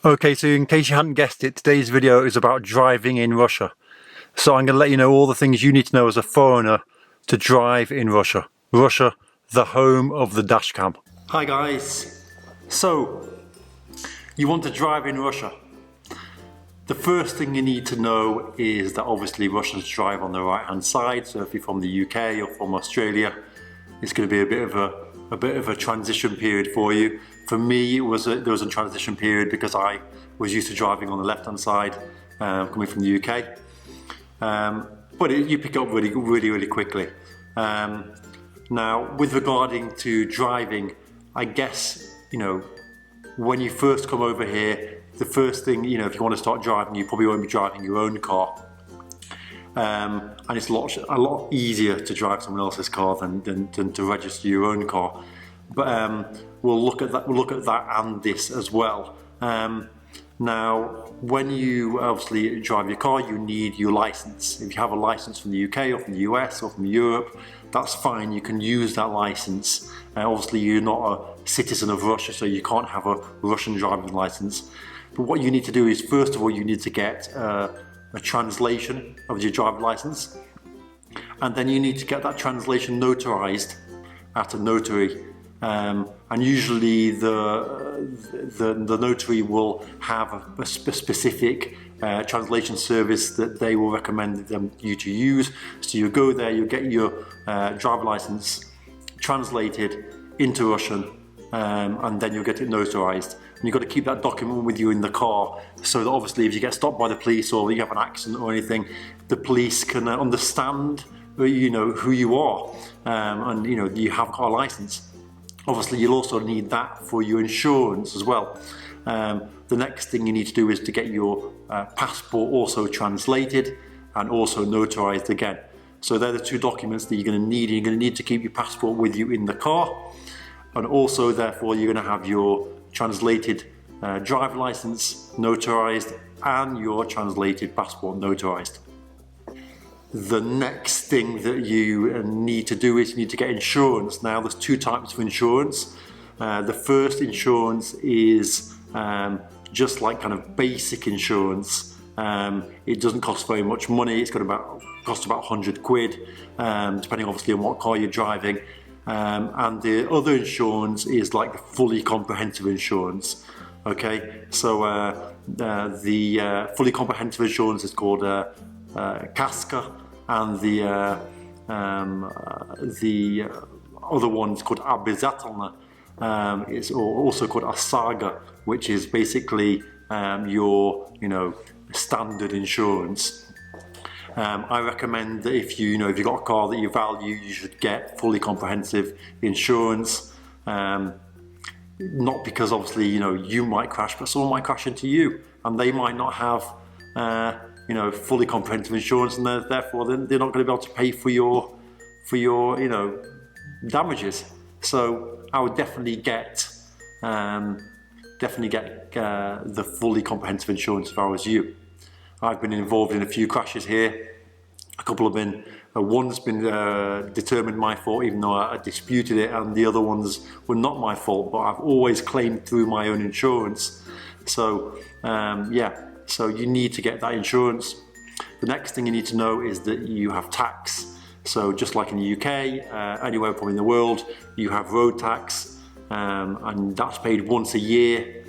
Okay, so in case you hadn't guessed it, today's video is about driving in Russia. So I'm going to let you know all the things you need to know as a foreigner to drive in Russia. Russia, the home of the dashcam. Hi guys. So, you want to drive in Russia. The first thing you need to know is that obviously Russians drive on the right hand side. So if you're from the UK or from Australia, it's going to be a bit of a transition period for you. For me, there was a transition period because I was used to driving on the left hand side, coming from the UK. But you pick up really quickly. Now, with regarding to driving, I guess, when you first come over here, the first thing, if you want to start driving, you probably won't be driving your own car. And it's a lot easier to drive someone else's car than to register your own car. But we'll look at that and this as well. Now, when you obviously drive your car, you need your license. If you have a license from the UK or from the US or from Europe, that's fine. You can use that license. Obviously, you're not a citizen of Russia, so you can't have a Russian driving license. But what you need to do is, first of all, you need to get a translation of your driving license, and then you need to get that translation notarized at a notary. And usually the notary will have a specific translation service that they will recommend you to use. So you go there, you get your driver license translated into Russian, and then you'll get it notarized. And you've got to keep that document with you in the car, so that obviously if you get stopped by the police or you have an accident or anything, the police can understand who you are, and you have got a license. Obviously, you'll also need that for your insurance as well. The next thing you need to do is to get your passport also translated and also notarized again. So they're the two documents that you're going to need. You're going to need to keep your passport with you in the car, and also therefore you're going to have your translated driver license notarized and your translated passport notarized. The next thing that you need to do is you need to get insurance. Now, there's two types of insurance. The first insurance is just like kind of basic insurance. It doesn't cost very much money. It's got cost about 100 quid, depending obviously on what car you're driving. And the other insurance is like the fully comprehensive insurance. Okay, so the fully comprehensive insurance is called Kaska, and the other one is called Обязательно. It's also called Osaga, which is basically your standard insurance. I recommend that if you've got a car that you value, you should get fully comprehensive insurance. Not because obviously you might crash, but someone might crash into you, and they might not have fully comprehensive insurance, and therefore they're not going to be able to pay for your damages. So I would definitely get the fully comprehensive insurance if I was you. I've been involved in a few crashes here. A couple have been, one's been determined my fault, even though I disputed it, and the other ones were not my fault, but I've always claimed through my own insurance. So so you need to get that insurance. The next thing you need to know is that you have tax. So just like in the UK, anywhere probably in the world, you have road tax, and that's paid once a year.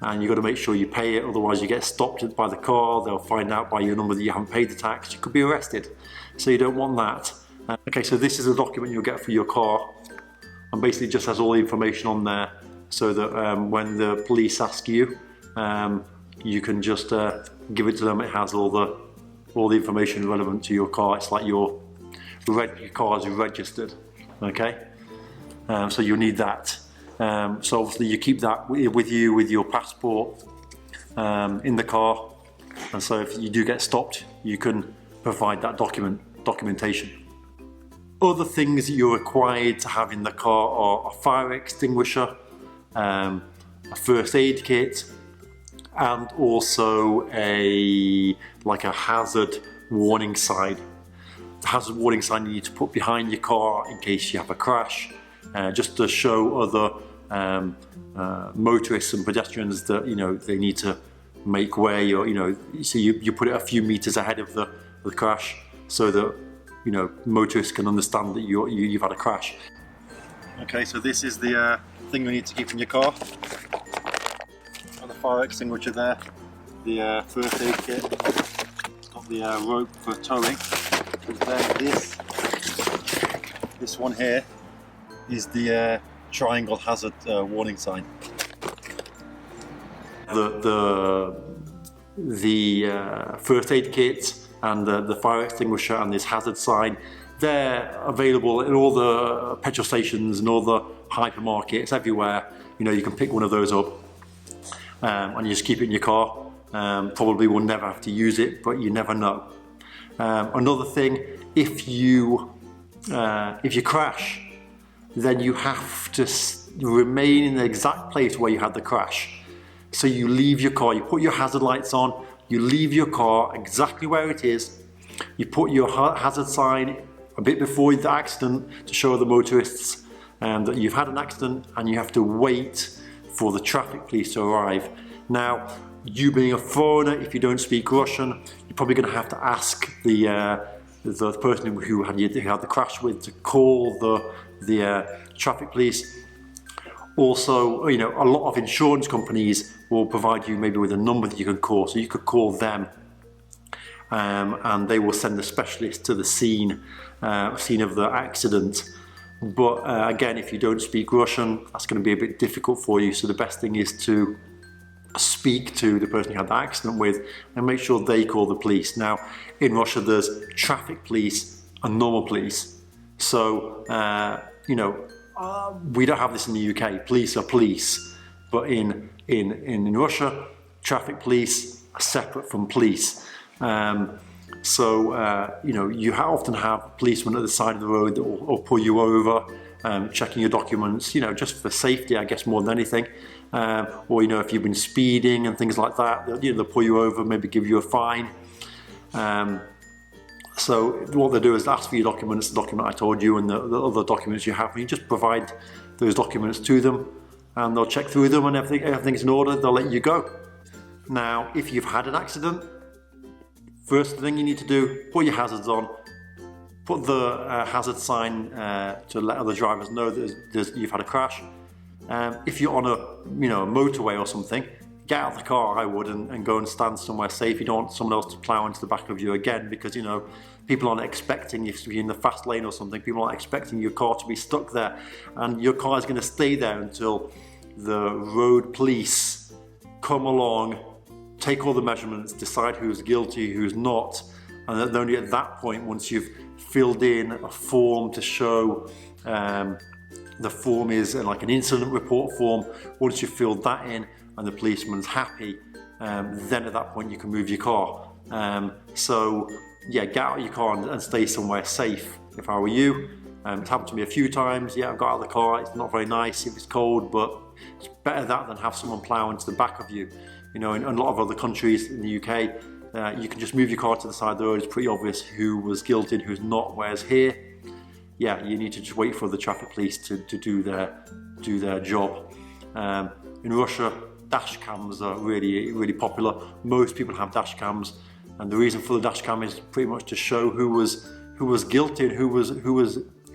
And you've got to make sure you pay it, otherwise you get stopped by the car. They'll find out by your number that you haven't paid the tax. You could be arrested, so you don't want that. Okay, so this is a document you'll get for your car, and basically just has all the information on there, so that when the police ask you, you can just give it to them. It has all the information relevant to your car. It's like your car is registered. Okay, so you'll need that. So obviously you keep that with you with your passport in the car, and so if you do get stopped, you can provide that documentation. Other things that you're required to have in the car are a fire extinguisher, a first aid kit, and also a hazard warning sign. The hazard warning sign you need to put behind your car in case you have a crash, just to show other motorists and pedestrians that, you know, they need to make way, or, you know, so you put it a few meters ahead of the crash so that, you know, motorists can understand that you've had a crash. Okay, so this is the thing you need to keep in your car. Got the fire extinguisher there, the first aid kit, got the rope for towing. Then this one here is the triangle hazard warning sign. The first aid kit and the fire extinguisher and this hazard sign, they're available in all the petrol stations and all the hypermarkets everywhere. You know, you can pick one of those up and you just keep it in your car. Probably will never have to use it, but you never know. Another thing, if you crash, then you have to remain in the exact place where you had the crash. So you leave your car, you put your hazard lights on, you leave your car exactly where it is, you put your hazard sign a bit before the accident to show the motorists that you've had an accident, and you have to wait for the traffic police to arrive. Now, you being a foreigner, if you don't speak Russian, you're probably going to have to ask the person who had the crash with to call the traffic police. Also, you know, a lot of insurance companies will provide you maybe with a number that you can call, so you could call them, and they will send a specialist to the scene of the accident. But again, if you don't speak Russian, that's going to be a bit difficult for you. So the best thing is to speak to the person you had the accident with and make sure they call the police. Now, in Russia, there's traffic police and normal police. So, you know, we don't have this in the UK. Police are police, but in Russia, traffic police are separate from police. You know, you often have policemen at the side of the road that will pull you over, checking your documents, you know, just for safety, I guess, more than anything. Or, you know, if you've been speeding and things like that, they'll pull you over, maybe give you a fine. So what they do is ask for your documents, the document I told you, and the other documents you have, and you just provide those documents to them, and they'll check through them, and everything's in order, they'll let you go. Now, if you've had an accident, first thing you need to do, put your hazards on, put the hazard sign to let other drivers know that you've had a crash. If you're on a motorway or something, get out of the car, I would, and go and stand somewhere safe. You don't want someone else to plough into the back of you again, because, you know, people aren't expecting, if you're in the fast lane or something, people aren't expecting your car to be stuck there, and your car is going to stay there until the road police come along, take all the measurements, decide who's guilty, who's not, and then only at that point, once you've filled in a form to show, the form is like an incident report form, once you've filled that in and the policeman's happy, then at that point you can move your car. So yeah, get out of your car and stay somewhere safe if I were you. It's happened to me a few times. Yeah, I've got out of the car, it's not very nice if it's cold, but it's better that than have someone plough into the back of you. You know, in a lot of other countries in the UK, you can just move your car to the side of the road. It's pretty obvious who was guilty and who's not, whereas here, yeah, you need to just wait for the traffic police to do their job. In Russia, dash cams are really popular. Most people have dash cams, and the reason for the dash cam is pretty much to show who was guilty and who was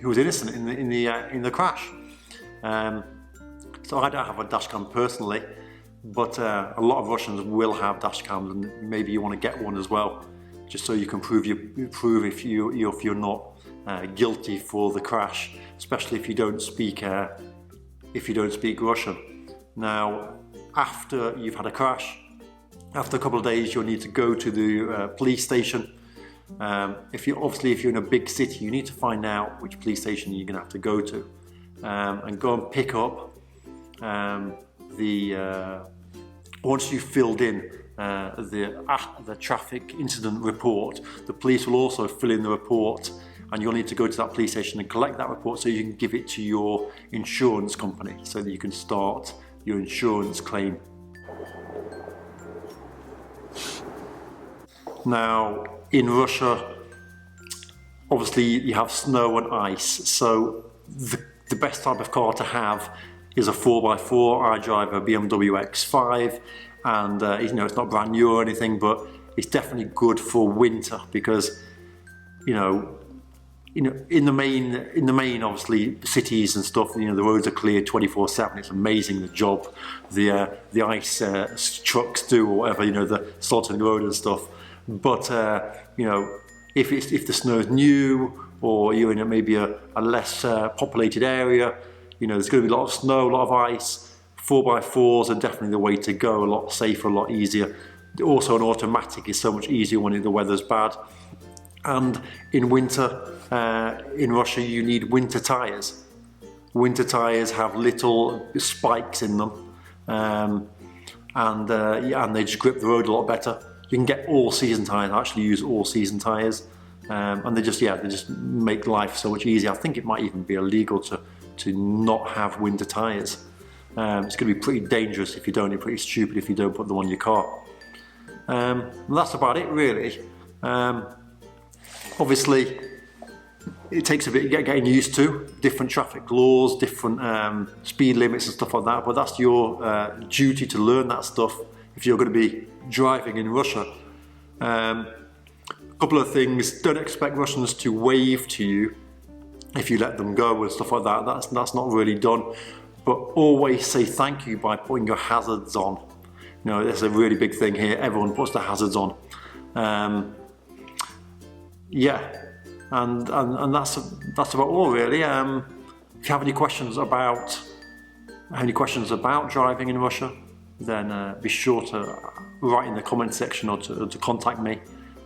innocent in the crash. So I don't have a dash cam personally, but a lot of Russians will have dash cams, and maybe you want to get one as well, just so you can prove if you're not guilty for the crash, especially if you don't speak Russian. Now, after you've had a crash, after a couple of days, you'll need to go to the police station. If you're in a big city, you need to find out which police station you're going to have to go to, and go and pick up once you've filled in the traffic incident report. The police will also fill in the report, and you'll need to go to that police station and collect that report so you can give it to your insurance company so that you can start your insurance claim. Now, in Russia, obviously you have snow and ice, so the best type of car to have is a 4x4. I drive a BMW X5, and you know, it's not brand new or anything, but it's definitely good for winter because, you know, in the main, obviously, cities and stuff, you know, the roads are cleared 24/7. It's amazing the job the ice trucks do, or whatever, you know, the salting the road and stuff. But you know, if the snow is new, or you're in maybe a less populated area, you know, there's going to be a lot of snow, a lot of ice. 4x4s are definitely the way to go. A lot safer, a lot easier. Also, an automatic is so much easier when the weather's bad. And in winter, in Russia, you need winter tyres. Winter tyres have little spikes in them, and they just grip the road a lot better. You can get all-season tyres. I actually use all-season tyres, and they just make life so much easier. I think it might even be illegal to not have winter tyres. It's going to be pretty dangerous if you don't. It's pretty stupid if you don't put them on your car. And that's about it, really. Obviously, it takes a bit getting used to different traffic laws, different speed limits and stuff like that, but that's your duty to learn that stuff if you're going to be driving in Russia. A couple of things: don't expect Russians to wave to you if you let them go and stuff like that. That's not really done. But always say thank you by putting your hazards on. You know, that's a really big thing here. Everyone puts their hazards on. Yeah, and that's about all, really. If you have any questions about driving in Russia, then be sure to write in the comment section or to contact me.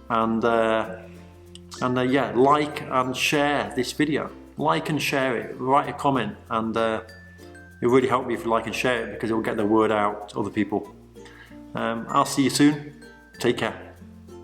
And yeah, like and share this video. Like and share it. Write a comment, and it really helps me if you like and share it, because it will get the word out to other people. I'll see you soon. Take care.